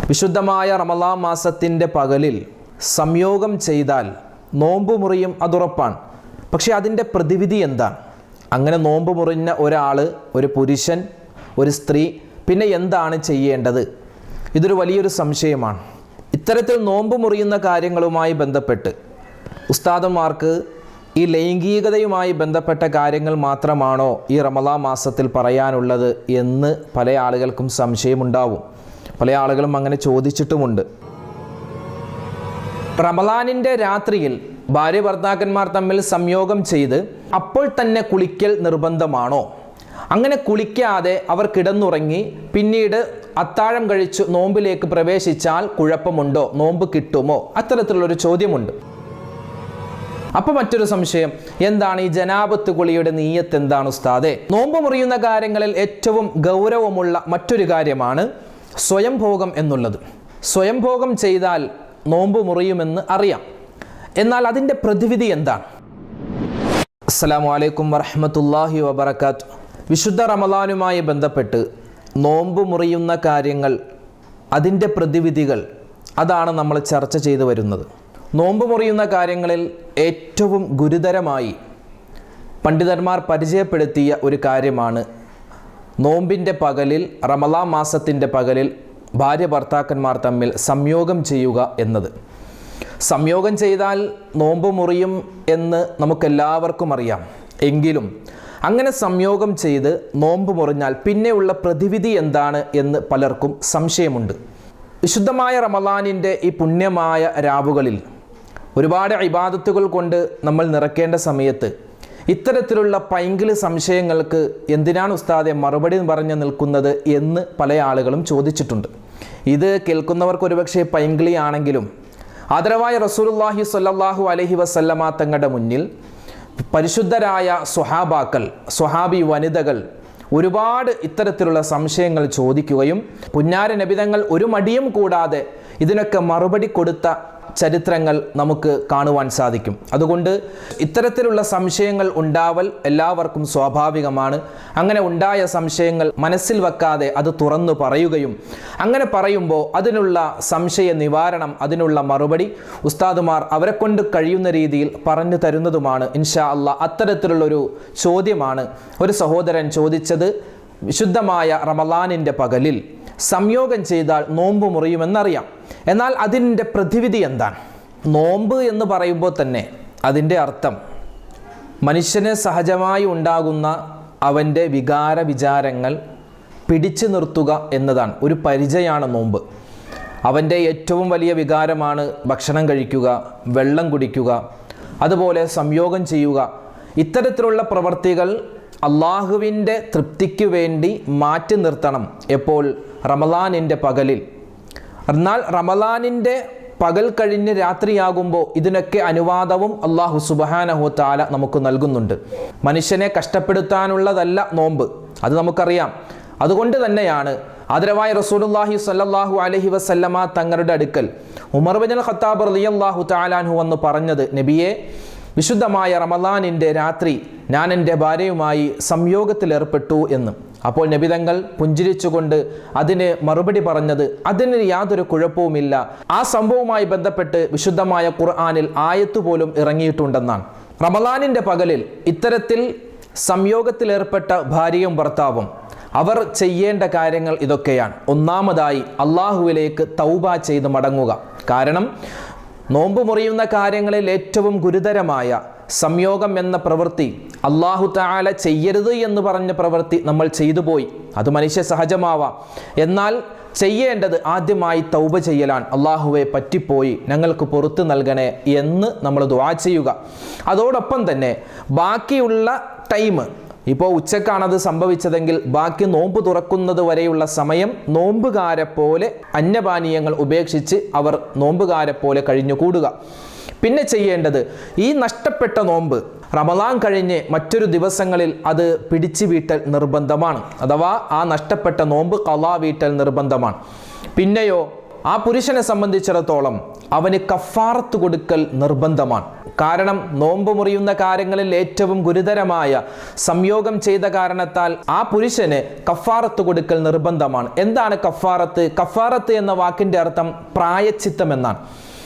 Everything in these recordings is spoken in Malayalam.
വിശുദ്ധമായ റമളാൻ മാസത്തിൻ്റെ പകലിൽ സംയോഗം ചെയ്താൽ നോമ്പ് മുറിയും, അതുറപ്പാണ്. പക്ഷേ അതിൻ്റെ പ്രതിവിധി എന്താണ്? അങ്ങനെ നോമ്പ് മുറിഞ്ഞ ഒരാൾ, ഒരു പുരുഷൻ, ഒരു സ്ത്രീ പിന്നെ എന്താണ് ചെയ്യേണ്ടത്? ഇതൊരു വലിയൊരു സംശയമാണ്. ഇത്തരത്തിൽ നോമ്പ് മുറിയുന്ന കാര്യങ്ങളുമായി ബന്ധപ്പെട്ട് ഉസ്താദന്മാർക്ക് ഈ ലൈംഗികതയുമായി ബന്ധപ്പെട്ട കാര്യങ്ങൾ മാത്രമാണോ ഈ റമളാൻ മാസത്തിൽ പറയാനുള്ളത് എന്ന് പല ആളുകൾക്കും സംശയമുണ്ടാവും. പല ആളുകളും അങ്ങനെ ചോദിച്ചിട്ടുമുണ്ട്. റമളാനിൻ്റെ രാത്രിയിൽ ഭാര്യ ഭർത്താക്കന്മാർ തമ്മിൽ സംയോഗം ചെയ്ത് അപ്പോൾ തന്നെ കുളിക്കൽ നിർബന്ധമാണോ? അങ്ങനെ കുളിക്കാതെ അവർ കിടന്നുറങ്ങി പിന്നീട് അത്താഴം കഴിച്ചു നോമ്പിലേക്ക് പ്രവേശിച്ചാൽ കുഴപ്പമുണ്ടോ? നോമ്പ് കിട്ടുമോ? അത്തരത്തിലുള്ളൊരു ചോദ്യമുണ്ട്. അപ്പോൾ മറ്റൊരു സംശയം, എന്താണ് ഈ ജനാബത്ത് കുളിയുടെ നീയത്ത് എന്താണ് ഉസ്താദേ? നോമ്പ് മുറിയുന്ന കാര്യങ്ങളിൽ ഏറ്റവും ഗൗരവമുള്ള മറ്റൊരു കാര്യമാണ് സ്വയംഭോഗം എന്നുള്ളത്. സ്വയംഭോഗം ചെയ്താൽ നോമ്പ് മുറിയുമെന്ന് അറിയാം. എന്നാൽ അതിൻ്റെ പ്രതിവിധി എന്താണ്? അസ്സലാമു അലൈക്കും വറഹ്മത്തുള്ളാഹി വബറകാത്ത്. വിശുദ്ധ റമളാനുമായി ബന്ധപ്പെട്ട് നോമ്പ് മുറിയുന്ന കാര്യങ്ങൾ, അതിൻ്റെ പ്രതിവിധികൾ, അതാണ് നമ്മൾ ചർച്ച ചെയ്തു വരുന്നത്. നോമ്പ് മുറിയുന്ന കാര്യങ്ങളിൽ ഏറ്റവും ഗുരുതരമായി പണ്ഡിതന്മാർ പരിചയപ്പെടുത്തിയ ഒരു കാര്യമാണ് നോമ്പിൻ്റെ പകലിൽ, റമളാൻ മാസത്തിൻ്റെ പകലിൽ ഭാര്യ ഭർത്താക്കന്മാർ തമ്മിൽ സംയോഗം ചെയ്യുക എന്നത്. സംയോഗം ചെയ്താൽ നോമ്പ് മുറിയും എന്ന് നമുക്കെല്ലാവർക്കും അറിയാം. എങ്കിലും അങ്ങനെ സംയോഗം ചെയ്ത് നോമ്പ് മുറിഞ്ഞാൽ പിന്നെയുള്ള പ്രതിവിധി എന്താണ് എന്ന് പലർക്കും സംശയമുണ്ട്. വിശുദ്ധമായ റമളാനിൻ്റെ ഈ പുണ്യമായ രാവുകളിൽ ഒരുപാട് ഇബാദത്തുകൾ കൊണ്ട് നമ്മൾ നിറയ്ക്കേണ്ട സമയത്ത് ഇത്തരത്തിലുള്ള പൈങ്കിളി സംശയങ്ങൾക്ക് എന്തിനാണ് ഉസ്താദെ മറുപടി പറഞ്ഞു നിൽക്കുന്നത് എന്ന് പല ആളുകളും ചോദിച്ചിട്ടുണ്ട്. ഇത് കേൾക്കുന്നവർക്ക് ഒരുപക്ഷെ പൈങ്കിളി ആണെങ്കിലും ആദരവായ റസൂലുള്ളാഹി സ്വല്ലല്ലാഹു അലൈഹി വസല്ലമ തങ്ങളുടെ മുന്നിൽ പരിശുദ്ധരായ സ്വഹാബാക്കൾ, സ്വഹാബി വനിതകൾ ഒരുപാട് ഇത്തരത്തിലുള്ള സംശയങ്ങൾ ചോദിക്കുകയും പുന്നാര നബിതങ്ങൾ ഒരു മടിയും കൂടാതെ ഇതിനൊക്കെ മറുപടി കൊടുത്ത ചരിത്രങ്ങൾ നമുക്ക് കാണുവാൻ സാധിക്കും. അതുകൊണ്ട് ഇത്തരത്തിലുള്ള സംശയങ്ങൾ ഉണ്ടാവൽ എല്ലാവർക്കും സ്വാഭാവികമാണ്. അങ്ങനെ ഉണ്ടായ സംശയങ്ങൾ മനസ്സിൽ വെക്കാതെ അത് തുറന്നു പറയുകയും അങ്ങനെ പറയുമ്പോൾ അതിനുള്ള സംശയ നിവാരണം, അതിനുള്ള മറുപടി ഉസ്താദുമാർ അവരെ കൊണ്ട് കഴിയുന്ന രീതിയിൽ പറഞ്ഞു തരുന്നതുമാണ് ഇൻഷാ അല്ലാഹ്. അത്തരത്തിലുള്ളൊരു ചോദ്യമാണ് ഒരു സഹോദരൻ ചോദിച്ചത്. വിശുദ്ധമായ റമളാനിൻ്റെ പകലിൽ സംയോഗം ചെയ്താൽ നോമ്പ് മുറിയുമെന്നറിയാം. എന്നാൽ അതിൻ്റെ പ്രതിവിധി എന്താണ്? നോമ്പ് എന്ന് പറയുമ്പോൾ തന്നെ അതിൻ്റെ അർത്ഥം മനുഷ്യന് സഹജമായി ഉണ്ടാകുന്ന അവൻ്റെ വികാര വിചാരങ്ങൾ പിടിച്ചു നിർത്തുക എന്നതാണ്. ഒരു പരിചയമാണ് നോമ്പ്. അവൻ്റെ ഏറ്റവും വലിയ വികാരമാണ് ഭക്ഷണം കഴിക്കുക, വെള്ളം കുടിക്കുക, അതുപോലെ സംയോഗം ചെയ്യുക. ഇത്തരത്തിലുള്ള പ്രവർത്തികൾ അള്ളാഹുവിൻ്റെ തൃപ്തിക്ക് വേണ്ടി മാറ്റി നിർത്തണം എപ്പോൾ? റമളാനിൻ്റെ പകലിൽ. എന്നാൽ റമളാനിൻ്റെ പകൽ കഴിഞ്ഞ് രാത്രിയാകുമ്പോൾ ഇതിനൊക്കെ അനുവാദവും അള്ളാഹു സുബ്ഹാനഹു വ തആല നമുക്ക് നൽകുന്നുണ്ട്. മനുഷ്യനെ കഷ്ടപ്പെടുത്താനുള്ളതല്ല നോമ്പ്, അത് നമുക്കറിയാം. അതുകൊണ്ട് തന്നെയാണ് ആദരവായ റസൂലുള്ളാഹി സ്വല്ലല്ലാഹു അലൈഹി വസല്ലമ തങ്ങളുടെ അടുക്കൽ ഉമർ ഇബ്നുൽ ഖത്താബ് റളിയല്ലാഹു തആല അൻഹു വന്ന് പറഞ്ഞത്, നബിയെ, വിശുദ്ധമായ റമളാനിൻ്റെ രാത്രി ഞാൻ എൻ്റെ ഭാര്യയുമായി സംയോഗത്തിലേർപ്പെട്ടു എന്ന്. അപ്പോൾ നബിതങ്ങൾ പുഞ്ചിരിച്ചുകൊണ്ട് അതിന് മറുപടി പറഞ്ഞത്, അതിന് യാതൊരു കുഴപ്പവുമില്ല, ആ സംഭവവുമായി ബന്ധപ്പെട്ട് വിശുദ്ധമായ ഖുർആനിൽ ആയത്ത് പോലും ഇറങ്ങിയിട്ടുണ്ടെന്നാണ്. റമളാനിൻ്റെ പകലിൽ ഇത്തരത്തിൽ സംയോഗത്തിലേർപ്പെട്ട ഭാര്യയും ഭർത്താവും അവർ ചെയ്യേണ്ട കാര്യങ്ങൾ ഇതൊക്കെയാണ്. ഒന്നാമതായി അള്ളാഹുവിലേക്ക് തൗബ ചെയ്ത് മടങ്ങുക. കാരണം നോമ്പ് മുറിയുന്ന കാര്യങ്ങളിൽ ഏറ്റവും ഗുരുതരമായ സംയോഗം എന്ന പ്രവൃത്തി, അല്ലാഹു തആല ചെയ്യരുത് എന്ന് പറഞ്ഞ പ്രവൃത്തി നമ്മൾ ചെയ്തു പോയി. അത് മനുഷ്യ സഹജമാവാം. എന്നാൽ ചെയ്യേണ്ടത് ആദ്യമായി തൗബ ചെയ്യലാണ്. അല്ലാഹുവെ, പറ്റിപ്പോയി, ഞങ്ങൾക്ക് പുറത്തു നൽകണേ എന്ന് നമ്മൾ ദുആ ചെയ്യുക. അതോടൊപ്പം തന്നെ ബാക്കിയുള്ള ടൈം, ഇപ്പോൾ ഉച്ചക്കാണത് സംഭവിച്ചതെങ്കിൽ ബാക്കി നോമ്പ് തുറക്കുന്നത് വരെയുള്ള സമയം നോമ്പുകാരെ പോലെ അന്നപാനീയങ്ങൾ ഉപേക്ഷിച്ച് അവർ നോമ്പുകാരെ പോലെ കഴിഞ്ഞുകൂടുക. പിന്നെ ചെയ്യേണ്ടത് ഈ നഷ്ടപ്പെട്ട നോമ്പ് റമളാൻ കഴിഞ്ഞ് മറ്റൊരു ദിവസങ്ങളിൽ അത് പിടിച്ചു വീട്ടൽ നിർബന്ധമാണ്. അഥവാ ആ നഷ്ടപ്പെട്ട നോമ്പ് ഖളാ വീട്ടൽ നിർബന്ധമാണ്. പിന്നെയോ ആ പുരുഷനെ സംബന്ധിച്ചിടത്തോളം അവന് കഫാറത്ത് കൊടുക്കൽ നിർബന്ധമാണ്. കാരണം നോമ്പ് മുറിയുന്ന കാര്യങ്ങളിൽ ഏറ്റവും ഗുരുതരമായ സംയോഗം ചെയ്ത കാരണത്താൽ ആ പുരുഷന് കഫാറത്ത് കൊടുക്കൽ നിർബന്ധമാണ്. എന്താണ് കഫാറത്ത്? കഫാറത്ത് എന്ന വാക്കിൻ്റെ അർത്ഥം പ്രായച്ചിത്തം എന്നാണ്.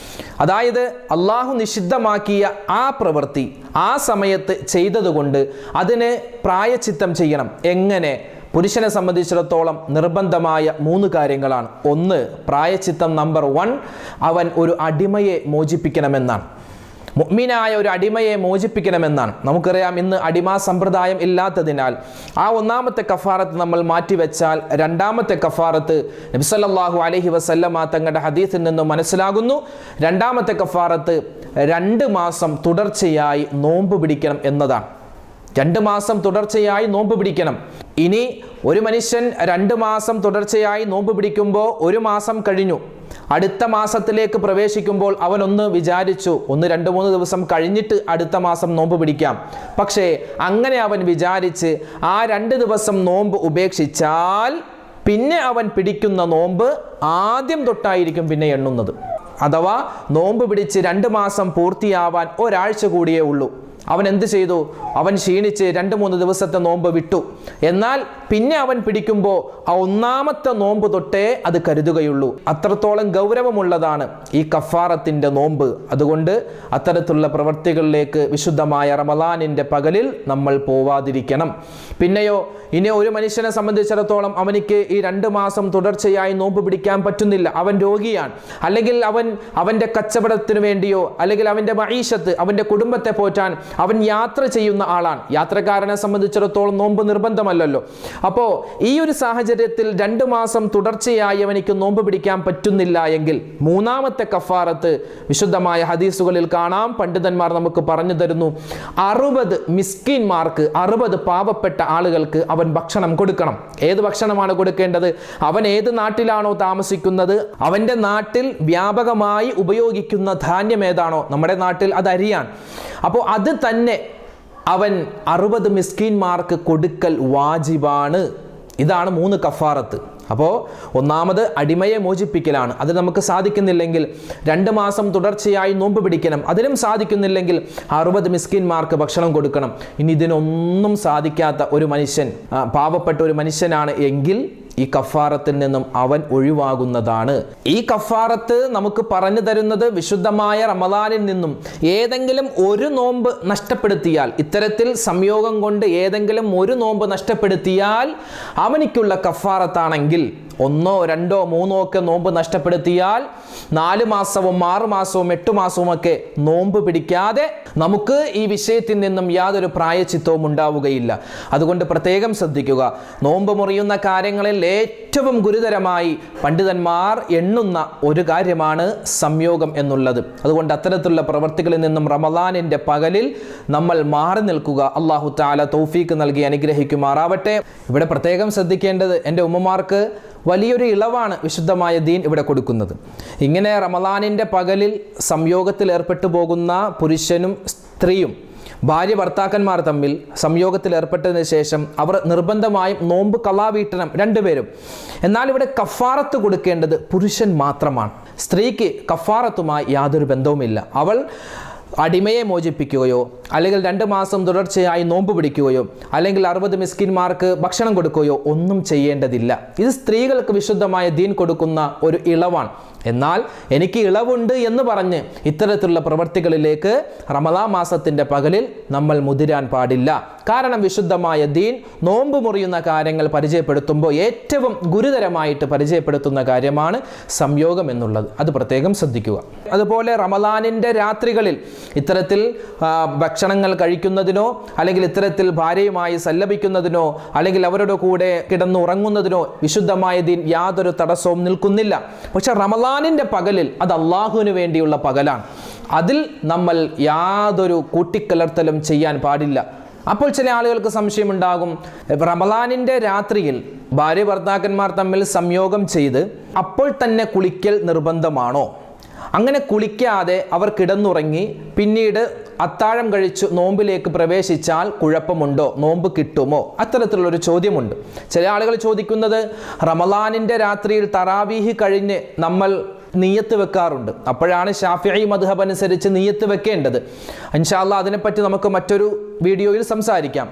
അതായത് അള്ളാഹു നിഷിദ്ധമാക്കിയ ആ പ്രവൃത്തി ആ സമയത്ത് ചെയ്തതുകൊണ്ട് അതിന് പ്രായച്ചിത്തം ചെയ്യണം. എങ്ങനെ? പുരുഷനെ സംബന്ധിച്ചിടത്തോളം നിർബന്ധമായ 3 കാര്യങ്ങളാണ്. ഒന്ന്, പ്രായച്ചിത്തം നമ്പർ 1, അവൻ ഒരു അടിമയെ മോചിപ്പിക്കണമെന്നാണ്. മുഅ്മിനായ ഒരു അടിമയെ മോചിപ്പിക്കണമെന്നാണ്. നമുക്കറിയാം ഇന്ന് അടിമാ സമ്പ്രദായം ഇല്ലാത്തതിനാൽ ആ ഒന്നാമത്തെ കഫാറത്ത് നമ്മൾ മാറ്റിവെച്ചാൽ രണ്ടാമത്തെ കഫാറത്ത് നബി സല്ലല്ലാഹു അലൈഹി വസല്ലമ തങ്ങളുടെ ഹദീസിൽ നിന്ന് മനസ്സിലാകുന്നു. രണ്ടാമത്തെ കഫാറത്ത് 2 മാസം തുടർച്ചയായി നോമ്പ് പിടിക്കണം എന്നതാണ്. 2 മാസം തുടർച്ചയായി നോമ്പ് പിടിക്കണം. ഇനി ഒരു മനുഷ്യൻ 2 മാസം തുടർച്ചയായി നോമ്പ് പിടിക്കുമ്പോൾ 1 മാസം കഴിഞ്ഞു, അടുത്ത മാസത്തിലേക്ക് പ്രവേശിക്കുമ്പോൾ അവൻ ഒന്ന് വിചാരിച്ചു 1-2-3 ദിവസം കഴിഞ്ഞിട്ട് അടുത്ത മാസം നോമ്പ് പിടിക്കാം. പക്ഷേ അങ്ങനെ അവൻ വിചാരിച്ച് ആ 2 ദിവസം നോമ്പ് ഉപേക്ഷിച്ചാൽ പിന്നെ അവൻ പിടിക്കുന്ന നോമ്പ് ആദ്യം തൊട്ടായിരിക്കും പിന്നെ എണ്ണുന്നത്. അഥവാ നോമ്പ് പിടിച്ച് 2 മാസം പൂർത്തിയാവാൻ ഒരാഴ്ച കൂടിയേ ഉള്ളൂ. അവൻ എന്ത് ചെയ്തു? അവൻ ക്ഷീണിച്ച് 2-3 ദിവസത്തെ നോമ്പ് വിട്ടു. എന്നാൽ പിന്നെ അവൻ പിടിക്കുമ്പോൾ ആ ഒന്നാമത്തെ നോമ്പ് തൊട്ടേ അത് കരുതുകയുള്ളൂ. അത്രത്തോളം ഗൗരവമുള്ളതാണ് ഈ കഫാറത്തിൻ്റെ നോമ്പ്. അതുകൊണ്ട് അത്തരത്തിലുള്ള പ്രവൃത്തികളിലേക്ക് വിശുദ്ധമായ റമളാനിൻ്റെ പകലിൽ നമ്മൾ പോവാതിരിക്കണം. പിന്നെയോ ഇനി ഒരു മനുഷ്യനെ സംബന്ധിച്ചിടത്തോളം അവനിക്ക് ഈ 2 മാസം തുടർച്ചയായി നോമ്പ് പിടിക്കാൻ പറ്റുന്നില്ല, അവൻ രോഗിയാണ്, അല്ലെങ്കിൽ അവൻ്റെ കച്ചവടത്തിന് വേണ്ടിയോ അല്ലെങ്കിൽ അവൻ്റെ മഈശത്ത് അവൻ്റെ കുടുംബത്തെ പോറ്റാൻ അവൻ യാത്ര ചെയ്യുന്ന ആളാണ്. യാത്രക്കാരനെ സംബന്ധിച്ചിടത്തോളം നോമ്പ് നിർബന്ധമല്ലല്ലോ. അപ്പോൾ ഈ ഒരു സാഹചര്യത്തിൽ 2 മാസം തുടർച്ചയായി അവനിക്ക് നോമ്പ് പിടിക്കാൻ പറ്റുന്നില്ല എങ്കിൽ മൂന്നാമത്തെ കഫാറത്ത് വിശുദ്ധമായ ഹദീസുകളിൽ കാണാം. പണ്ഡിതന്മാർ നമുക്ക് പറഞ്ഞു തരുന്നു, 60 മിസ്കീന്മാർക്ക്, 60 പാവപ്പെട്ട ആളുകൾക്ക് അവൻ ഭക്ഷണം കൊടുക്കണം. ഏത് ഭക്ഷണമാണ് കൊടുക്കേണ്ടത്? അവൻ ഏത് നാട്ടിലാണോ താമസിക്കുന്നത് അവൻ്റെ നാട്ടിൽ വ്യാപകമായി ഉപയോഗിക്കുന്ന ധാന്യം ഏതാണോ, നമ്മുടെ നാട്ടിൽ അത് അരിയാണ്, അപ്പോൾ അത് തന്നെ അവൻ 60 മിസ്കീന്മാർക്ക് കൊടുക്കൽ വാജിബാണ്. ഇതാണ് 3 കഫാറത്ത്. അപ്പോൾ ഒന്നാമത് അടിമയെ മോചിപ്പിക്കലാണ്. അത് നമുക്ക് സാധിക്കുന്നില്ലെങ്കിൽ 2 മാസം തുടർച്ചയായി നോമ്പ് പിടിക്കണം. അതിനും സാധിക്കുന്നില്ലെങ്കിൽ 60 മിസ്കീന്മാർക്ക് ഭക്ഷണം കൊടുക്കണം. ഇനി ഇതിനൊന്നും സാധിക്കാത്ത ഒരു മനുഷ്യൻ, പാവപ്പെട്ട ഒരു മനുഷ്യനാണ് എങ്കിൽ ഈ കഫാറത്തിൽ നിന്നും അവൻ ഒഴിവാകുന്നതാണ്. ഈ കഫാറത്ത് നമുക്ക് പറഞ്ഞു തരുന്നത് വിശുദ്ധമായ റമളാനിൽ നിന്നും ഏതെങ്കിലും ഒരു നോമ്പ് നഷ്ടപ്പെടുത്തിയാൽ, ഇത്തരത്തിൽ സംയോഗം കൊണ്ട് ഏതെങ്കിലും ഒരു നോമ്പ് നഷ്ടപ്പെടുത്തിയാൽ അവനിക്കുള്ള കഫാറത്താണെങ്കിൽ 1, 2, 3 ഒക്കെ നോമ്പ് നഷ്ടപ്പെടുത്തിയാൽ 4 മാസവും 6 മാസവും 8 മാസവും ഒക്കെ നോമ്പ് പിടിക്കാതെ നമുക്ക് ഈ വിഷയത്തിൽ നിന്നും യാതൊരു പ്രായച്ചിത്തവും ഉണ്ടാവുകയില്ല. അതുകൊണ്ട് പ്രത്യേകം ശ്രദ്ധിക്കുക. നോമ്പ് മുറിയുന്ന കാര്യങ്ങളിൽ ഏറ്റവും ഗുരുതരമായി പണ്ഡിതന്മാർ എണ്ണുന്ന ഒരു കാര്യമാണ് സംയോഗം എന്നുള്ളത്. അതുകൊണ്ട് അത്തരത്തിലുള്ള പ്രവർത്തികളിൽ നിന്നും റമളാനിൻ്റെ പകലിൽ നമ്മൾ മാറി നിൽക്കുക. അല്ലാഹു തആല തൗഫീക്ക് നൽകി അനുഗ്രഹിക്കുമാറാവട്ടെ. ഇവിടെ പ്രത്യേകം ശ്രദ്ധിക്കേണ്ടത്, എൻ്റെ ഉമ്മമാർക്ക് വലിയൊരു ഇളവാണ് വിശുദ്ധമായ ദീൻ ഇവിടെ കൊടുക്കുന്നത്. ഇങ്ങനെ റമളാനിൻ്റെ പകലിൽ സംയോഗത്തിൽ ഏർപ്പെട്ടു പോകുന്ന പുരുഷനും സ്ത്രീയും ഭാര്യ ഭർത്താക്കന്മാർ തമ്മിൽ സംയോഗത്തിൽ ഏർപ്പെട്ടതിന് ശേഷം അവർ നിർബന്ധമായും നോമ്പ് ഖളാ വീട്ടണം, 2 പേരും. എന്നാൽ ഇവിടെ കഫാറത്ത് കൊടുക്കേണ്ടത് പുരുഷൻ മാത്രമാണ്. സ്ത്രീക്ക് കഫാറത്തുമായി യാതൊരു ബന്ധവുമില്ല. അവൾ അടിമയെ മോചിപ്പിക്കുകയോ അല്ലെങ്കിൽ 2 മാസം തുടർച്ചയായി നോമ്പ് പിടിക്കുകയോ അല്ലെങ്കിൽ 60 മിസ്കിന്മാർക്ക് ഭക്ഷണം കൊടുക്കുകയോ ഒന്നും ചെയ്യേണ്ടതില്ല. ഇത് സ്ത്രീകൾക്ക് വിശുദ്ധമായ ദീൻ കൊടുക്കുന്ന ഒരു ഇളവാണ്. എന്നാൽ എനിക്ക് ഇളവുണ്ട് എന്ന് പറഞ്ഞ് ഇത്തരത്തിലുള്ള പ്രവൃത്തികളിലേക്ക് റമളാൻ മാസത്തിൻ്റെ പകലിൽ നമ്മൾ മുതിരാൻ പാടില്ല. കാരണം വിശുദ്ധമായ ദീൻ നോമ്പ് മുറിയുന്ന കാര്യങ്ങൾ പരിചയപ്പെടുത്തുമ്പോൾ ഏറ്റവും ഗുരുതരമായിട്ട് പരിചയപ്പെടുത്തുന്ന കാര്യമാണ് സംയോഗം എന്നുള്ളത്. അത് പ്രത്യേകം ശ്രദ്ധിക്കുക. അതുപോലെ റമളാനിൻ്റെ രാത്രികളിൽ ഇത്തരത്തിൽ ഭക്ഷണങ്ങൾ കഴിക്കുന്നതിനോ അല്ലെങ്കിൽ ഇത്തരത്തിൽ ഭാര്യയുമായി സല്ലപിക്കുന്നതിനോ അല്ലെങ്കിൽ അവരുടെ കൂടെ കിടന്നുറങ്ങുന്നതിനോ വിശുദ്ധമായ ദീൻ യാതൊരു തടസ്സവും നിൽക്കുന്നില്ല. പക്ഷെ റമളാനിൻ്റെ പകലിൽ അത് അള്ളാഹുവിന് വേണ്ടിയുള്ള പകലാണ്. അതിൽ നമ്മൾ യാതൊരു കൂട്ടിക്കലർത്തലും ചെയ്യാൻ പാടില്ല. അപ്പോൾ ചില ആളുകൾക്ക് സംശയമുണ്ടാകും, റമളാനിൻ്റെ രാത്രിയിൽ ഭാര്യ ഭർത്താക്കന്മാർ തമ്മിൽ സംയോഗം ചെയ്ത് അപ്പോൾ തന്നെ കുളിക്കൽ നിർബന്ധമാണോ? അങ്ങനെ കുളിക്കാതെ അവർ കിടന്നുറങ്ങി പിന്നീട് അത്താഴം കഴിച്ചു നോമ്പിലേക്ക് പ്രവേശിച്ചാൽ കുഴപ്പമുണ്ടോ, നോമ്പ് കിട്ടുമോ? അത്തരത്തിലുള്ളൊരു ചോദ്യമുണ്ട്. ചില ആളുകൾ ചോദിക്കുന്നത്, റമളാനിൻ്റെ രാത്രിയിൽ തറാവീഹ് കഴിഞ്ഞ് നമ്മൾ നിയ്യത്ത് വെക്കാറുണ്ട്. അപ്പോഴാണ് ശാഫിഈ മദ്ഹബ് അനുസരിച്ച് നിയ്യത്ത് വെക്കേണ്ടത്. ഇൻഷാ അല്ലാഹ് അതിനെപ്പറ്റി നമുക്ക് മറ്റൊരു വീഡിയോയിൽ സംസാരിക്കാം.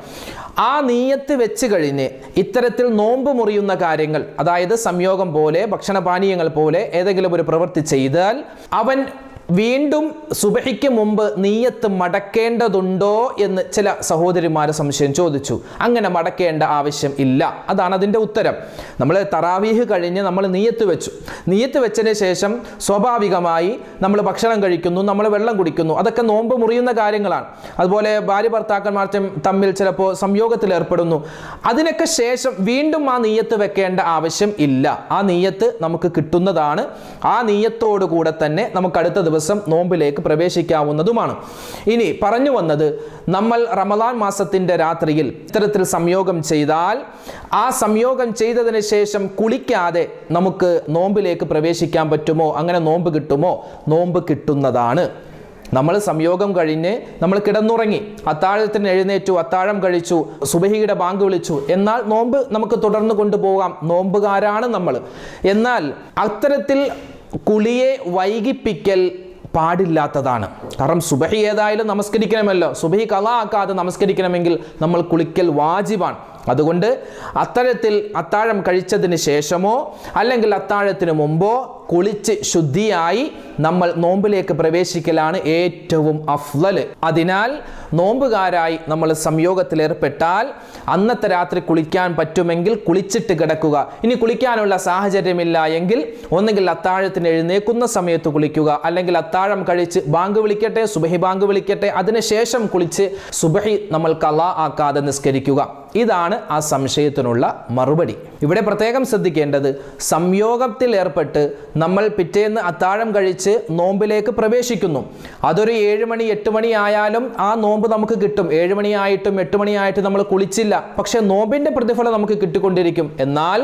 ആ നിയ്യത്ത് വെച്ച് കഴിഞ്ഞ് ഇത്തരത്തിൽ നോമ്പ് മുറിയുന്ന കാര്യങ്ങൾ, അതായത് സംയോഗം പോലെ, ഭക്ഷണപാനീയങ്ങൾ പോലെ ഏതെങ്കിലും ഒരു പ്രവൃത്തി ചെയ്താൽ അവൻ വീണ്ടും സുബഹിക്ക് മുമ്പ് നിയ്യത്ത് മടക്കേണ്ടതുണ്ടോ എന്ന് ചില സഹോദരിമാർ സംശയം ചോദിച്ചു. അങ്ങനെ മടക്കേണ്ട ആവശ്യം ഇല്ല. അതാണ് അതിൻ്റെ ഉത്തരം. നമ്മൾ തറാവീഹ് കഴിഞ്ഞ് നമ്മൾ നിയ്യത്ത് വെച്ചു. നിയ്യത്ത് വെച്ചതിന് ശേഷം സ്വാഭാവികമായി നമ്മൾ ഭക്ഷണം കഴിക്കുന്നു, നമ്മൾ വെള്ളം കുടിക്കുന്നു. അതൊക്കെ നോമ്പ് മുറിയുന്ന കാര്യങ്ങളാണ്. അതുപോലെ ഭാര്യ ഭർത്താക്കന്മാർ തമ്മിൽ ചിലപ്പോൾ സംയോഗത്തിൽ ഏർപ്പെടുന്നു. അതിനൊക്കെ ശേഷം വീണ്ടും ആ നിയ്യത്ത് വെക്കേണ്ട ആവശ്യം ഇല്ല. ആ നിയ്യത്ത് നമുക്ക് കിട്ടുന്നതാണ്. ആ നിയ്യത്തോടു കൂടെ തന്നെ നമുക്ക് അടുത്ത ദിവസം നോമ്പിലേക്ക് പ്രവേശിക്കാവുന്നതുമാണ്. ഇനി പറഞ്ഞു വന്നത്, നമ്മൾ റമളാൻ മാസത്തിന്റെ രാത്രിയിൽ ഇത്തരത്തിൽ സംയോഗം ചെയ്താൽ ആ സംയോഗം ചെയ്തതിന് ശേഷം കുളിക്കാതെ നമുക്ക് നോമ്പിലേക്ക് പ്രവേശിക്കാൻ പറ്റുമോ? അങ്ങനെ നോമ്പ് കിട്ടുമോ? നോമ്പ് കിട്ടുന്നതാണ്. നമ്മൾ സംയോഗം കഴിഞ്ഞ് നമ്മൾ കിടന്നുറങ്ങി, അത്താഴത്തിന് എഴുന്നേറ്റു, അത്താഴം കഴിച്ചു, സുബഹിയുടെ ബാങ്ക് വിളിച്ചു, എന്നാൽ നോമ്പ് നമുക്ക് തുടർന്ന് കൊണ്ടുപോകാം, നോമ്പുകാരാണ് നമ്മൾ. എന്നാൽ അത്തരത്തിൽ കുളിയെ വൈകിപ്പിക്കൽ പാടില്ലാത്തതാണ്. കാരണം സുബഹി ഏതായാലും നമസ്കരിക്കണമല്ലോ. സുബഹി ഖളാ ആക്കാതെ നമസ്കരിക്കണമെങ്കിൽ നമ്മൾ കുളിക്കൽ വാജിബാണ്. അതുകൊണ്ട് അത്തരത്തിൽ അത്താഴം കഴിച്ചതിന് ശേഷമോ അല്ലെങ്കിൽ അത്താഴത്തിന് മുമ്പോ കുളിച്ച് ശുദ്ധിയായി നമ്മൾ നോമ്പിലേക്ക് പ്രവേശിക്കലാണ് ഏറ്റവും അഫ്ളൽ. അതിനാൽ നോമ്പുകാരായി നമ്മൾ സംയോഗത്തിൽ ഏർപ്പെട്ടാൽ അന്നത്തെ രാത്രി കുളിക്കാൻ പറ്റുമെങ്കിൽ കുളിച്ചിട്ട് കിടക്കുക. ഇനി കുളിക്കാനുള്ള സാഹചര്യമില്ല എങ്കിൽ ഒന്നുകിൽ അത്താഴത്തിന് എഴുന്നേക്കുന്ന സമയത്ത് കുളിക്കുക, അല്ലെങ്കിൽ അത്താഴം കഴിച്ച് ബാങ്ക് വിളിക്കട്ടെ, സുബഹി ബാങ്ക് വിളിക്കട്ടെ, അതിനുശേഷം കുളിച്ച് സുബഹി നമ്മൾ ഖളാ ആക്കാതെ നിസ്കരിക്കുക. ഇതാണ് ആ സംശയത്തിനുള്ള മറുപടി. ഇവിടെ പ്രത്യേകം ശ്രദ്ധിക്കേണ്ടത്, സംയോഗത്തിൽ ഏർപ്പെട്ട് നമ്മൾ പിറ്റേന്ന് അത്താഴം കഴിച്ച് നോമ്പിലേക്ക് പ്രവേശിക്കുന്നു. അതൊരു 7 മണി 8 മണി ആയാലും ആ നോമ്പ് നമുക്ക് കിട്ടും. 7 മണിയായിട്ടും 8 മണിയായിട്ടും നമ്മൾ കുളിച്ചില്ല, പക്ഷെ നോമ്പിന്റെ പ്രതിഫലം നമുക്ക് കിട്ടിക്കൊണ്ടിരിക്കും. എന്നാൽ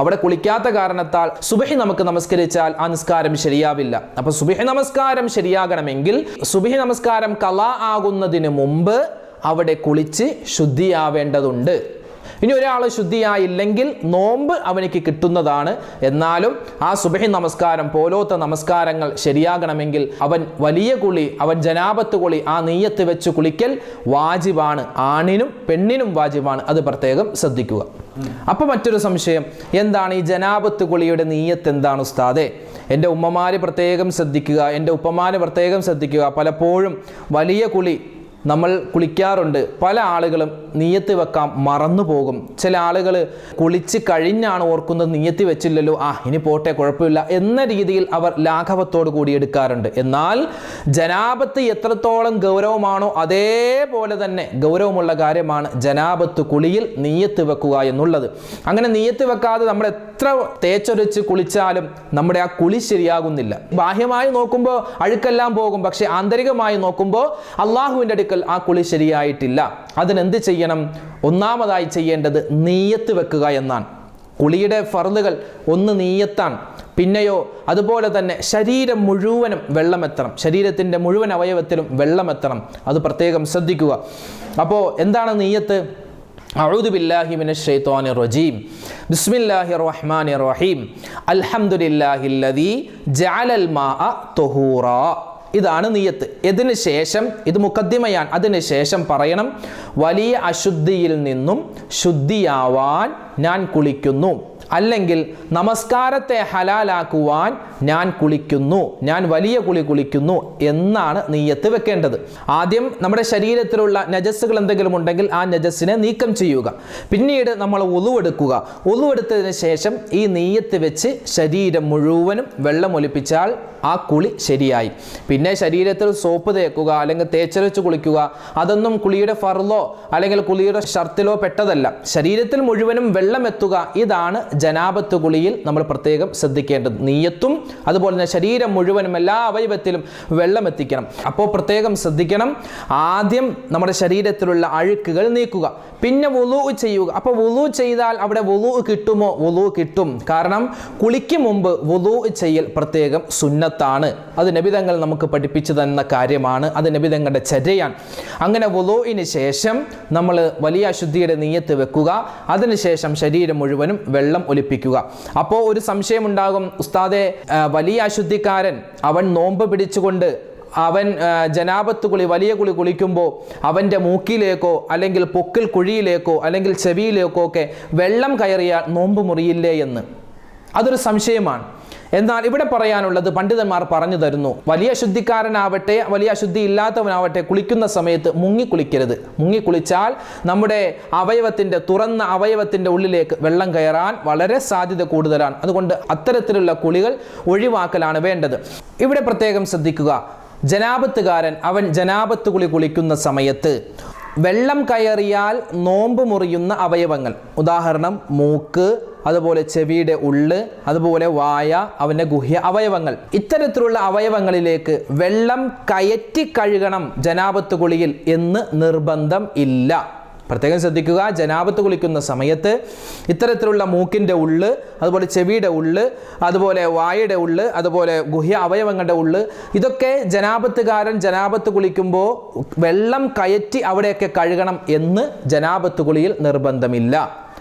അവിടെ കുളിക്കാത്ത കാരണത്താൽ സുബഹി നമുക്ക് നമസ്കരിച്ചാൽ ആ നിസ്കാരം ശരിയാവില്ല. അപ്പൊ സുബഹി നമസ്കാരം ശരിയാകണമെങ്കിൽ സുബഹി നമസ്കാരം ഖളാ ആകുന്നതിന് മുമ്പ് അവിടെ കുളിച്ച് ശുദ്ധിയാവേണ്ടതുണ്ട്. ഇനി ഒരാൾ ശുദ്ധിയായില്ലെങ്കിൽ നോമ്പ് അവനിക്ക് കിട്ടുന്നതാണ്. എന്നാലും ആ സുബഹി നമസ്കാരം പോലോത്ത നമസ്കാരങ്ങൾ ശരിയാകണമെങ്കിൽ അവൻ വലിയ കുളി, അവൻ ജനാബത്ത് കുളി, ആ നിയ്യത്ത് വെച്ച് കുളിക്കൽ വാജിബാണ്. ആണിനും പെണ്ണിനും വാജിബാണ്. അത് പ്രത്യേകം ശ്രദ്ധിക്കുക. അപ്പോൾ മറ്റൊരു സംശയം, എന്താണ് ഈ ജനാബത്ത് കുളിയുടെ നിയ്യത്ത് എന്താണ് ഉസ്താദേ? എൻ്റെ ഉമ്മമാര് പ്രത്യേകം ശ്രദ്ധിക്കുക, എൻ്റെ ഉപ്പമാര് പ്രത്യേകം ശ്രദ്ധിക്കുക. പലപ്പോഴും വലിയ കുളി നമ്മൾ കുളിക്കാറുണ്ട്. പല ആളുകളും നിയ്യത്ത് വെക്കാൻ മറന്നു പോകും. ചില ആളുകൾ കുളിച്ച് കഴിഞ്ഞാണ് ഓർക്കുന്നത് നിയ്യത്ത് വെച്ചില്ലല്ലോ, ഇനി പോട്ടെ കുഴപ്പമില്ല എന്ന രീതിയിൽ അവർ ലാഘവത്തോട് കൂടി എടുക്കാറുണ്ട്. എന്നാൽ ജനാബത്ത് എത്രത്തോളം ഗൗരവമാണോ അതേപോലെ തന്നെ ഗൗരവമുള്ള കാര്യമാണ് ജനാബത്ത് കുളിയിൽ നിയ്യത്ത് വെക്കുക എന്നുള്ളത്. അങ്ങനെ നിയ്യത്ത് വെക്കാതെ നമ്മൾ എത്ര തേച്ചൊരച്ച് കുളിച്ചാലും നമ്മുടെ ആ കുളി ശരിയാകുന്നില്ല. ബാഹ്യമായി നോക്കുമ്പോൾ അഴുക്കെല്ലാം പോകും, പക്ഷെ ആന്തരികമായി നോക്കുമ്പോൾ അള്ളാഹുവിൻ്റെ അടുക്കൽ ആ കുളി ശരിയായിട്ടില്ല. അതിനെന്ത് ചെയ്യണം? ഒന്നാമതായി ചെയ്യേണ്ടത് നിയ്യത്ത് വെക്കുക എന്നാണ്. കുളിയുടെ ഫർളുകൾ ഒന്ന് നിയ്യത്താണ്. പിന്നെയോ അതുപോലെ തന്നെ ശരീരം മുഴുവനും വെള്ളമെത്തണം. ശരീരത്തിൻ്റെ മുഴുവൻ അവയവത്തിലും വെള്ളമെത്തണം. അത് പ്രത്യേകം ശ്രദ്ധിക്കുക. അപ്പോൾ എന്താണ് നിയ്യത്ത്? അഊദു ബില്ലാഹി മിനശ് ശൈത്വാനിർ റജീം. ബിസ്മില്ലാഹിർ റഹ്മാനിർ റഹീം. അൽഹംദുലില്ലാഹില്ലദീ ജഅലൽ മാഅ തുഹൂറാ. ഇതാണ് നിയ്യത്ത്. ഇതിന് ശേഷം, ഇത് മുഖദ്ദിമയാണ്, അതിന് ശേഷം പറയണം, വലിയ അശുദ്ധിയിൽ നിന്നും ശുദ്ധിയാവാൻ ഞാൻ കുളിക്കുന്നു, അല്ലെങ്കിൽ നമസ്കാരത്തെ ഹലാലാക്കുവാൻ ഞാൻ കുളിക്കുന്നു, ഞാൻ വലിയ കുളി കുളിക്കുന്നു എന്നാണ് നിയ്യത്ത് വെക്കേണ്ടത്. ആദ്യം നമ്മുടെ ശരീരത്തിലുള്ള നജസ്സുകൾ എന്തെങ്കിലും ഉണ്ടെങ്കിൽ ആ നജസ്സിനെ നീക്കം ചെയ്യുക. പിന്നീട് നമ്മൾ ഉളുവെടുക്കുക. ഉളുവെടുത്തതിന് ശേഷം ഈ നിയ്യത്ത് വെച്ച് ശരീരം മുഴുവനും വെള്ളമൊലിപ്പിച്ചാൽ ആ കുളി ശരിയായി. പിന്നെ ശരീരത്തിൽ സോപ്പ് തേക്കുക അല്ലെങ്കിൽ തേച്ചരച്ച് കുളിക്കുക, അതൊന്നും കുളിയുടെ ഫർളോ അല്ലെങ്കിൽ കുളിയുടെ ഷർത്തിലോ പെട്ടതല്ല. ശരീരത്തിൽ മുഴുവനും വെള്ളം എത്തുക, ഇതാണ് ജനാബത്ത് കുളിയിൽ നമ്മൾ പ്രത്യേകം ശ്രദ്ധിക്കേണ്ടത്. നിയ്യത്തും അതുപോലെ തന്നെ ശരീരം മുഴുവനും എല്ലാ അവയവത്തിലും വെള്ളം എത്തിക്കണം. അപ്പോൾ പ്രത്യേകം ശ്രദ്ധിക്കണം, ആദ്യം നമ്മുടെ ശരീരത്തിലുള്ള അഴുക്കുകൾ നീക്കുക, പിന്നെ വുളൂ ചെയ്യുക. അപ്പോൾ വുളൂ ചെയ്താൽ അവിടെ വുളൂ കിട്ടുമോ? വുളൂ കിട്ടും. കാരണം കുളിക്ക് മുമ്പ് വുളൂ ചെയ്യൽ പ്രത്യേകം സുന്നത്താണ്. അത് നബി തങ്ങൾ നമുക്ക് പഠിപ്പിച്ചു തന്ന കാര്യമാണ്. അത് നബി തങ്ങളുടെ ചര്യയാണ്. അങ്ങനെ വുളൂഇന് ശേഷം നമ്മൾ വലിയ അശുദ്ധിയുടെ നിയ്യത്ത് വെക്കുക. അതിനുശേഷം ശരീരം മുഴുവനും വെള്ളം ഒലിപ്പിക്കുക. അപ്പോൾ ഒരു സംശയമുണ്ടാകും, ഉസ്താദെ, വലിയ അശുദ്ധിക്കാരൻ അവൻ നോമ്പ് പിടിച്ചുകൊണ്ട് അവൻ ജനാബത്ത് കുളി, വലിയ കുളി കുളിക്കുമ്പോൾ അവൻ്റെ മൂക്കിലേക്കോ അല്ലെങ്കിൽ പൊക്കിൽ കുഴിയിലേക്കോ അല്ലെങ്കിൽ ചെവിയിലേക്കോ ഒക്കെ വെള്ളം കയറിയാൽ നോമ്പ് മുറിയില്ലേ എന്ന്. അതൊരു സംശയമാണ്. എന്നാൽ ഇവിടെ പറയാനുള്ളത്, പണ്ഡിതന്മാർ പറഞ്ഞു തരുന്നു, വലിയ അശുദ്ധിക്കാരനാവട്ടെ വലിയ അശുദ്ധി ഇല്ലാത്തവനാവട്ടെ കുളിക്കുന്ന സമയത്ത് മുങ്ങിക്കുളിക്കരുത്. മുങ്ങിക്കുളിച്ചാൽ നമ്മുടെ അവയവത്തിൻ്റെ, തുറന്ന അവയവത്തിൻ്റെ ഉള്ളിലേക്ക് വെള്ളം കയറാൻ വളരെ സാധ്യത കൂടുതലാണ്. അതുകൊണ്ട് അത്തരത്തിലുള്ള കുളികൾ ഒഴിവാക്കലാണ് വേണ്ടത്. ഇവിടെ പ്രത്യേകം ശ്രദ്ധിക്കുക, ജനാബത്തുകാരൻ അവൻ ജനാബത്ത് കുളി കുളിക്കുന്ന സമയത്ത് വെള്ളം കയറിയാൽ നോമ്പ് മുറിയുന്ന അവയവങ്ങൾ, ഉദാഹരണം മൂക്ക്, അതുപോലെ ചെവിയുടെ ഉള്ള്, അതുപോലെ വായ, അവൻ്റെ ഗുഹ്യ അവയവങ്ങൾ, ഇത്തരത്തിലുള്ള അവയവങ്ങളിലേക്ക് വെള്ളം കയറ്റി കഴുകണം ജനാബത്ത് കുളിയിൽ എന്ന് നിർബന്ധം ഇല്ല. പ്രത്യേകം ശ്രദ്ധിക്കുക, ജനാബത്ത് കുളിക്കുന്ന സമയത്ത് ഇത്തരത്തിലുള്ള മൂക്കിൻ്റെ ഉള്ള്, അതുപോലെ ചെവിയുടെ ഉള്ള്, അതുപോലെ വായയുടെ ഉള്ള്, അതുപോലെ ഗുഹ്യ അവയവങ്ങളുടെ ഉള്ള്, ഇതൊക്കെ ജനാബത്തുകാരൻ ജനാബത്ത് കുളിക്കുമ്പോൾ വെള്ളം കയറ്റി അവിടെയൊക്കെ കഴുകണം എന്ന് ജനാബത്ത് കുളിയിൽ നിർബന്ധമില്ല.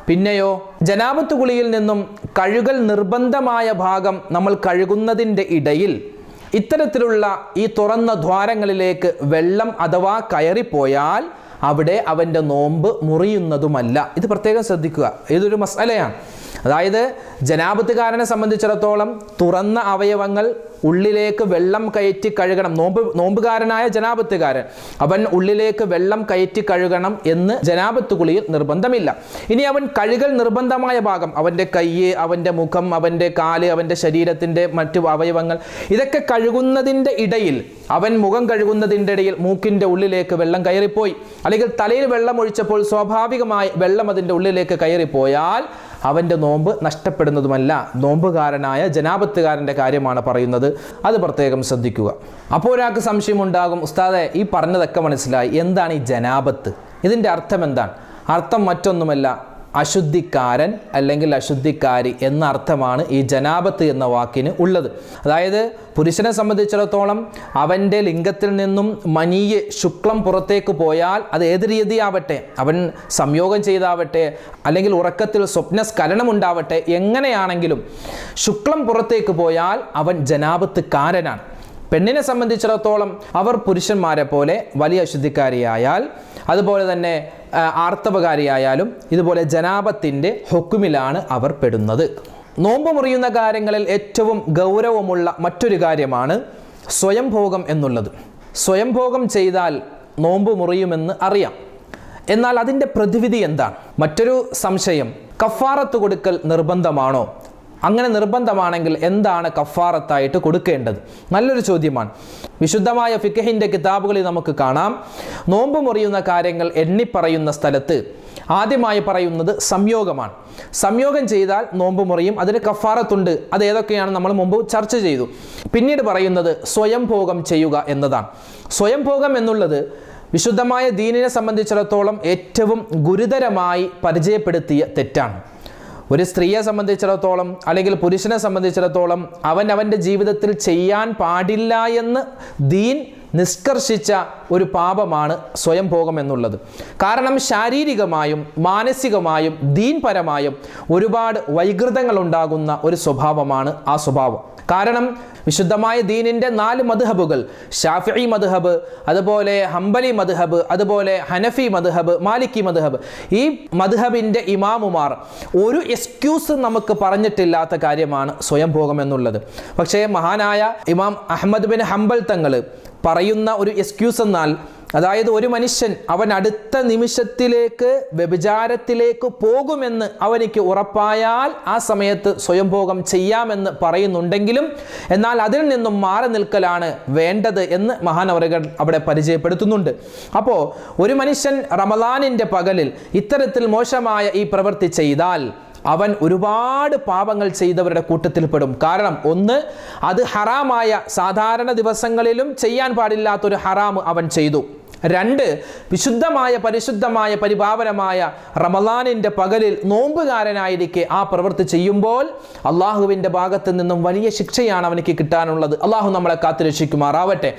പിന്നെയോ, ജനാബത്ത് കുളിയിൽ നിന്നും കഴുകൽ നിർബന്ധമായ ഭാഗം നമ്മൾ കഴുകുന്നതിൻ്റെ ഇടയിൽ ഇത്തരത്തിലുള്ള ഈ തുറന്ന ദ്വാരങ്ങളിലേക്ക് വെള്ളം അഥവാ കയറിപ്പോയാൽ അവിടെ അവൻ്റെ നോമ്പ് മുറിയുന്നതുമല്ല. ഇത് പ്രത്യേകം ശ്രദ്ധിക്കുക, ഇതൊരു മസലയാണ്. അതായത് ജനാബത്തുകാരനെ സംബന്ധിച്ചിടത്തോളം തുറന്ന അവയവങ്ങൾ ഉള്ളിലേക്ക് വെള്ളം കയറ്റി കഴുകണം. നോമ്പുകാരനായ ജനാബത്തുകാരൻ അവൻ ഉള്ളിലേക്ക് വെള്ളം കയറ്റി കഴുകണം എന്ന് ജനാബത്ത് കുളിയിൽ നിർബന്ധമില്ല. ഇനി അവൻ കഴുകൽ നിർബന്ധമായ ഭാഗം, അവൻ്റെ കൈ, അവൻ്റെ മുഖം, അവൻ്റെ കാല്, അവൻ്റെ ശരീരത്തിൻ്റെ മറ്റു അവയവങ്ങൾ, ഇതൊക്കെ കഴുകുന്നതിൻ്റെ ഇടയിൽ, അവൻ മുഖം കഴുകുന്നതിൻ്റെ ഇടയിൽ മൂക്കിൻ്റെ ഉള്ളിലേക്ക് വെള്ളം കയറിപ്പോയി, അല്ലെങ്കിൽ തലയിൽ വെള്ളം ഒഴിച്ചപ്പോൾ സ്വാഭാവികമായി വെള്ളം അതിൻ്റെ ഉള്ളിലേക്ക് കയറിപ്പോയാൽ അവൻ്റെ നോമ്പ് നഷ്ടപ്പെടുന്നതുമല്ല. നോമ്പുകാരനായ ജനാബത്തുകാരൻ്റെ കാര്യമാണ് പറയുന്നത്. അത് പ്രത്യേകം ശ്രദ്ധിക്കുക. അപ്പോൾ ഒരാൾക്ക് സംശയമുണ്ടാകും, ഉസ്താദെ, ഈ പറഞ്ഞതൊക്കെ മനസ്സിലായി, എന്താണ് ഈ ജനാബത്ത്? ഇതിൻ്റെ അർത്ഥം എന്താണ്? അർത്ഥം മറ്റൊന്നുമല്ല, അശുദ്ധിക്കാരൻ അല്ലെങ്കിൽ അശുദ്ധിക്കാരി എന്ന അർത്ഥമാണ് ഈ ജനാബത്ത് എന്ന വാക്കിന് ഉള്ളത്. അതായത് പുരുഷനെ സംബന്ധിച്ചിടത്തോളം അവൻ്റെ ലിംഗത്തിൽ നിന്നും മനീയ്, ശുക്ലം പുറത്തേക്ക് പോയാൽ അത് ഏത് രീതിയാവട്ടെ, അവൻ സംയോഗം ചെയ്താവട്ടെ അല്ലെങ്കിൽ ഉറക്കത്തിൽ സ്വപ്നസ്ഖലനം ഉണ്ടാവട്ടെ, എങ്ങനെയാണെങ്കിലും ശുക്ലം പുറത്തേക്ക് പോയാൽ അവൻ ജനാബത്തുകാരനാണ്. പെണ്ണിനെ സംബന്ധിച്ചിടത്തോളം അവർ പുരുഷന്മാരെ പോലെ വലിയ അശുദ്ധിക്കാരിയായാൽ, അതുപോലെ തന്നെ ആർത്തവകാരിയായാലും ഇതുപോലെ ജനാബത്തിൻ്റെ ഹുക്കുമിലാണ് അവർ പെടുന്നത്. നോമ്പ് മുറിയുന്ന കാര്യങ്ങളിൽ ഏറ്റവും ഗൗരവമുള്ള മറ്റൊരു കാര്യമാണ് സ്വയംഭോഗം എന്നുള്ളത്. സ്വയംഭോഗം ചെയ്താൽ നോമ്പ് മുറിയുമെന്ന് അറിയാം. എന്നാൽ അതിൻ്റെ പ്രതിവിധി എന്താണ്? മറ്റൊരു സംശയം, കഫാറത്ത് കൊടുക്കൽ നിർബന്ധമാണോ? അങ്ങനെ നിർബന്ധമാണെങ്കിൽ എന്താണ് കഫാറത്തായിട്ട് കൊടുക്കേണ്ടത്? നല്ലൊരു ചോദ്യമാണ്. വിശുദ്ധമായ ഫിഖഹിൻ്റെ കിതാബുകളിൽ നമുക്ക് കാണാം, നോമ്പ് മുറിയുന്ന കാര്യങ്ങൾ എണ്ണിപ്പറയുന്ന സ്ഥലത്ത് ആദ്യമായി പറയുന്നത് സംയോഗമാണ്. സംയോഗം ചെയ്താൽ നോമ്പ് മുറിയും, അതിന് കഫാറത്തുണ്ട്. അത് ഏതൊക്കെയാണ് നമ്മൾ മുമ്പ് ചർച്ച ചെയ്തു. പിന്നീട് പറയുന്നത് സ്വയംഭോഗം ചെയ്യുക എന്നതാണ്. സ്വയംഭോഗം എന്നുള്ളത് വിശുദ്ധമായ ദീനിനെ സംബന്ധിച്ചിടത്തോളം ഏറ്റവും ഗുരുതരമായി പരിചയപ്പെടുത്തിയ തെറ്റാണ്. ഒരു സ്ത്രീയെ സംബന്ധിച്ചിടത്തോളം അല്ലെങ്കിൽ പുരുഷനെ സംബന്ധിച്ചിടത്തോളം അവൻ്റെ ജീവിതത്തിൽ ചെയ്യാൻ പാടില്ല എന്ന് ദീൻ നിഷ്കർഷിച്ച ഒരു പാപമാണ് സ്വയംഭോഗം എന്നുള്ളത്. കാരണം ശാരീരികമായും മാനസികമായും ദീൻപരമായും ഒരുപാട് വൈകൃതങ്ങൾ ഉണ്ടാകുന്ന ഒരു സ്വഭാവമാണ് ആ സ്വഭാവം. കാരണം വിശുദ്ധമായ ദീനിൻ്റെ 4 മദ്ഹബുകൾ, ഷാഫിഈ മദ്ഹബ്, അതുപോലെ ഹംബലി മദ്ഹബ്, അതുപോലെ ഹനഫി മദ്ഹബ്, മാലിക്കി മദ്ഹബ്, ഈ മദ്ഹബിൻ്റെ ഇമാമുമാർ ഒരു എക്സ്ക്യൂസ് നമുക്ക് പറഞ്ഞിട്ടില്ലാത്ത കാര്യമാണ് സ്വയംഭോഗം എന്നുള്ളത്. പക്ഷേ മഹാനായ ഇമാം അഹ്മദ് ബിൻ ഹംബൽ തങ്ങൾ പറയുന്ന ഒരു എക്സ്ക്യൂസ് എന്നാൽ, അതായത് ഒരു മനുഷ്യൻ അവൻ അടുത്ത നിമിഷത്തിലേക്ക് വ്യഭിചാരത്തിലേക്ക് പോകുമെന്ന് അവനിക്ക് ഉറപ്പായാൽ ആ സമയത്ത് സ്വയംഭോഗം ചെയ്യാമെന്ന് പറയുന്നുണ്ടെങ്കിലും എന്നാൽ അതിൽ നിന്നും മാറി നിൽക്കലാണ് വേണ്ടത് എന്ന് മഹാനവറുകൾ അവിടെ പരിചയപ്പെടുത്തുന്നുണ്ട്. അപ്പോൾ ഒരു മനുഷ്യൻ റമളാനിൻ്റെ പകലിൽ ഇത്തരത്തിൽ മോശമായ ഈ പ്രവൃത്തി ചെയ്താൽ അവൻ ഒരുപാട് പാപങ്ങൾ ചെയ്തവരുടെ കൂട്ടത്തിൽപ്പെടും. കാരണം ഒന്ന്, അത് ഹറാമായ, സാധാരണ ദിവസങ്ങളിലും ചെയ്യാൻ പാടില്ലാത്തൊരു ഹറാം അവൻ ചെയ്തു. 2, വിശുദ്ധമായ പരിശുദ്ധമായ പരിപാവനമായ റമളാനിൻ്റെ പകലിൽ നോമ്പുകാരനായിരിക്കെ ആ പ്രവൃത്തി ചെയ്യുമ്പോൾ അള്ളാഹുവിൻ്റെ ഭാഗത്ത് നിന്നും വലിയ ശിക്ഷയാണ് അവനിക്ക് കിട്ടാനുള്ളത്. അള്ളാഹു നമ്മളെ കാത്തുരക്ഷിക്കുമാറാവട്ടെ.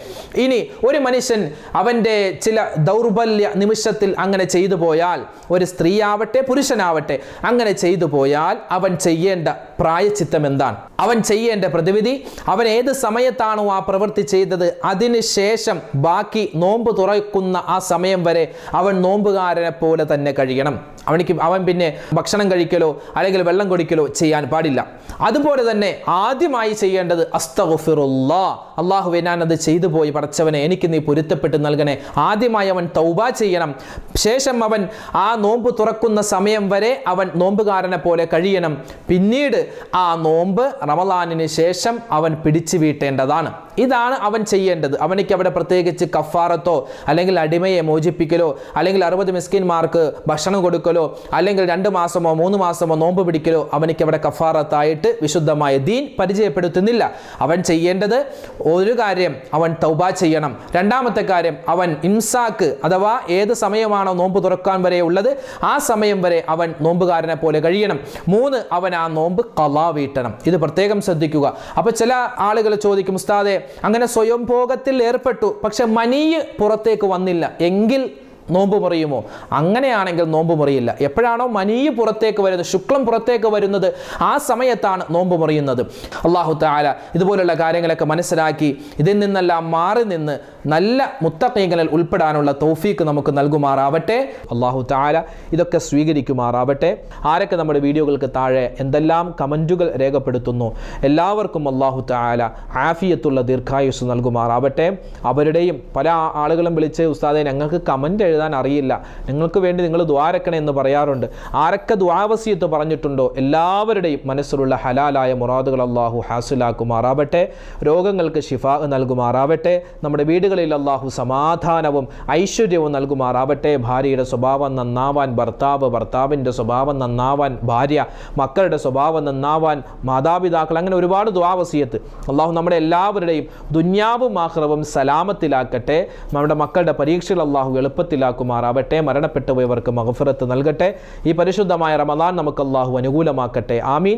ഇനി ഒരു മനുഷ്യൻ അവൻ്റെ ചില ദൗർബല്യ നിമിഷത്തിൽ അങ്ങനെ ചെയ്തു പോയാൽ, ഒരു സ്ത്രീയാവട്ടെ പുരുഷനാവട്ടെ അങ്ങനെ ചെയ്തു പോയാൽ അവൻ ചെയ്യേണ്ട പ്രായച്ചിത്തം എന്താണ്? അവൻ ചെയ്യേണ്ട പ്രതിവിധി, അവൻ ഏത് സമയത്താണോ ആ പ്രവൃത്തി ചെയ്തത് അതിന് ശേഷം ബാക്കി നോമ്പ് തുറക്കുന്ന ആ സമയം വരെ അവൻ നോമ്പുകാരനെ പോലെ തന്നെ കഴിയണം. അവൻ പിന്നെ ഭക്ഷണം കഴിക്കലോ അല്ലെങ്കിൽ വെള്ളം കുടിക്കലോ ചെയ്യാൻ പാടില്ല. അതുപോലെ തന്നെ ആദ്യമായി ചെയ്യേണ്ടത് അസ്തഗ്ഫിറുല്ലാഹ്, അല്ലാഹുവേ ഞാനത് ചെയ്തു പോയി, പടച്ചവനെ എനിക്ക് നീ പൊരുത്തപ്പെട്ട് നൽകണേ. ആദ്യമായി അവൻ തൗബ ചെയ്യണം. ശേഷം അവൻ ആ നോമ്പ് തുറക്കുന്ന സമയം വരെ അവൻ നോമ്പുകാരനെ പോലെ കഴിയണം. പിന്നീട് ആ നോമ്പ് റമളാനിന് ശേഷം അവൻ പിടിച്ചു വീട്ടേണ്ടതാണ്. ഇതാണ് അവൻ ചെയ്യേണ്ടത്. അവനിക്ക് അവിടെ പ്രത്യേകിച്ച് കഫാറത്തോ അല്ലെങ്കിൽ അടിമയെ മോചിപ്പിക്കലോ അല്ലെങ്കിൽ 60 മിസ്കിന്മാർക്ക് ഭക്ഷണം കൊടുക്കലോ അല്ലെങ്കിൽ 2 മാസമോ 3 മാസമോ നോമ്പ് പിടിക്കലോ അവനിക്ക് അവിടെ കഫാറത്തായിട്ട് വിശുദ്ധമായ ദീൻ പരിചയപ്പെടുത്തുന്നില്ല. അവൻ ചെയ്യേണ്ടത് ഒരു കാര്യം, അവൻ തൗബ ചെയ്യണം. രണ്ടാമത്തെ കാര്യം, അവൻ ഇംസാക്ക് അഥവാ ഏത് സമയമാണോ നോമ്പ് തുറക്കാൻ വരെ ഉള്ളത് ആ സമയം വരെ അവൻ നോമ്പുകാരനെ പോലെ കഴിയണം. 3, അവൻ ആ നോമ്പ് ഖളാ വീട്ടണം. ഇത് പ്രത്യേകം ശ്രദ്ധിക്കുക. അപ്പോൾ ചില ആളുകൾ ചോദിക്കും, ഉസ്താദേ അങ്ങനെ സ്വയം ഭോഗത്തിൽ ഏർപ്പെട്ടു പക്ഷെ മനീയ് പുറത്തേക്ക് വന്നില്ല എങ്കിൽ നോമ്പ് മുറിയുമോ? അങ്ങനെയാണെങ്കിൽ നോമ്പ് മുറിയില്ല. എപ്പോഴാണോ മനീയ് പുറത്തേക്ക് വരുന്നത്, ശുക്ലം പുറത്തേക്ക് വരുന്നത്, ആ സമയത്താണ് നോമ്പ് മുറിയുന്നത്. അല്ലാഹു തആല ഇതുപോലുള്ള കാര്യങ്ങളൊക്കെ മനസ്സിലാക്കി ഇതിൽ നിന്നെല്ലാം മാറി നിന്ന് നല്ല മുത്തഖീങ്ങളിൽ ഉൾപ്പെടാനുള്ള തൗഫീക്ക് നമുക്ക് നൽകുമാറാവട്ടെ. അല്ലാഹു തആല ഇതൊക്കെ സ്വീകരിക്കുമാറാവട്ടെ. ആരൊക്കെ നമ്മുടെ വീഡിയോകൾക്ക് താഴെ എന്തെല്ലാം കമൻറ്റുകൾ രേഖപ്പെടുത്തുന്നു എല്ലാവർക്കും അല്ലാഹു തആല ആഫിയത്തുള്ള ദീർഘായുസ് നൽകുമാറാവട്ടെ. അവരുടെയും പല ആളുകളും വിളിച്ച്, ഉസ്താദേ ഞങ്ങൾക്ക് കമൻറ്റ് എഴുതാൻ അറിയില്ല, നിങ്ങൾക്ക് വേണ്ടി നിങ്ങൾ ദുആരക്കണേ എന്ന് പറയാറുണ്ട്. ആരൊക്കെ ദുആവസിയത്ത് പറഞ്ഞിട്ടുണ്ടോ എല്ലാവരുടെയും മനസ്സിലുള്ള ഹലാലായ മുറാദുകൾ അല്ലാഹു ഹാസിലാക്കുമാറാവട്ടെ. രോഗങ്ങൾക്ക് ശിഫാ നൽകുമാറാവട്ടെ. നമ്മുടെ വീടുകളിൽ അല്ലാഹു സമാധാനവും ഐശ്വര്യവും നൽകുമാറാവട്ടെ. ഭാര്യയുടെ സ്വഭാവം നന്നാവാൻ ഭർത്താവ്, ഭർത്താവിൻ്റെ സ്വഭാവം നന്നാവാൻ ഭാര്യ, മക്കളുടെ സ്വഭാവം നന്നാവാൻ മാതാപിതാക്കൾ, അങ്ങനെ ഒരുപാട് ദുആവസിയത്ത് അല്ലാഹു നമ്മുടെ എല്ലാവരുടെയും ദുന്യാവും ആഖിറവും സലാമത്തിലാക്കട്ടെ. നമ്മുടെ മക്കളുടെ പരീക്ഷകൾ അല്ലാഹു എളുപ്പത്തിലാക്കുമാറാവട്ടെ. മരണപ്പെട്ടു പോയവർക്ക് മഗ്ഫിറത്ത് നൽകട്ടെ. ഈ പരിശുദ്ധമായ റമളാൻ നമുക്ക് അല്ലാഹു അനുകൂലമാക്കട്ടെ. ആമീൻ.